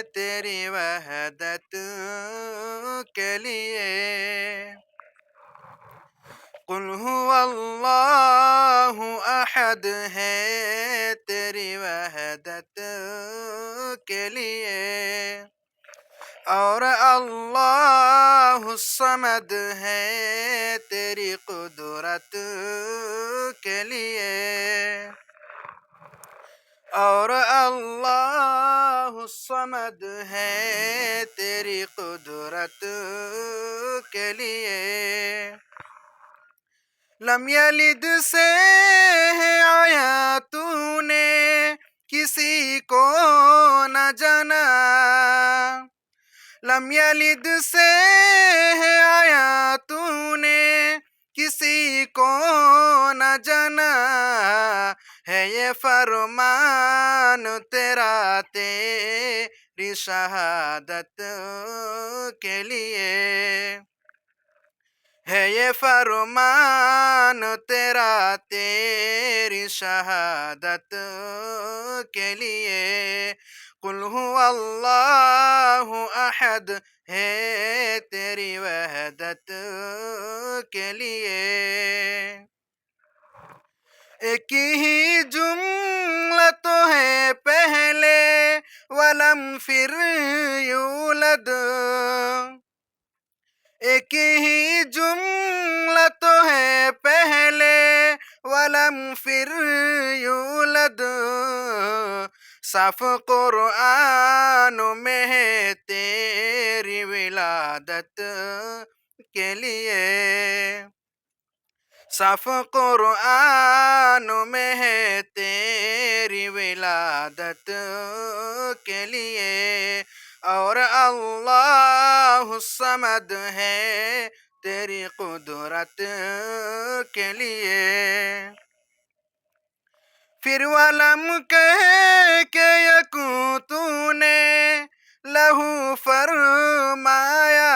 تیری وحدت کے لیے قل هو اللہ احد ہے تیری وحدت کے لیے اور اللہ الصمد ہے تیری قدرت کے لیے اور اللہ الصمد ہے تیری قدرت کے لیے لم یلد سے ہے آیا تو نے کسی کو نہ جانا لم یلد سے ہے آیا تو نے کسی کو نہ جانا ہے یہ فرمان تیرا تیری شہادت کے لیے ہے یہ فرمان تیرا تیری شہادت کے لیے قل هو اللہ احد ہے تیری وحدت کے لیے ایک ہی جملہ تو ہے پہلے ولم پھر یولد ایک ہی جملہ تو ہے پہلے ولم پھر یولد صاف قرآن میں ہے تیری ولادت کے لیے صاف قرآن میں ہے تیری ولادت کے لیے اور اللہ الصمد ہے تیری قدرت کے لیے پھر ولم کہہ کے یکوں تو نے لہو فرمایا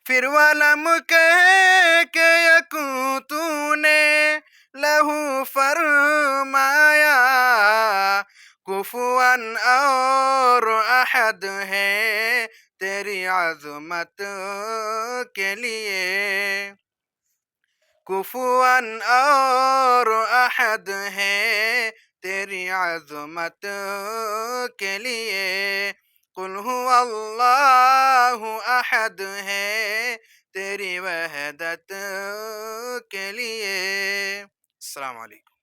پھر ولم کہہ کے یکوں تو نے لہو فرمایا کفواً اور احد ہے تیری عظمت کے لیے کفواً اور احد ہے تیری عظمت کے لیے قل هو اللہ احد ہے تیری وحدت کے لیے السلام علیکم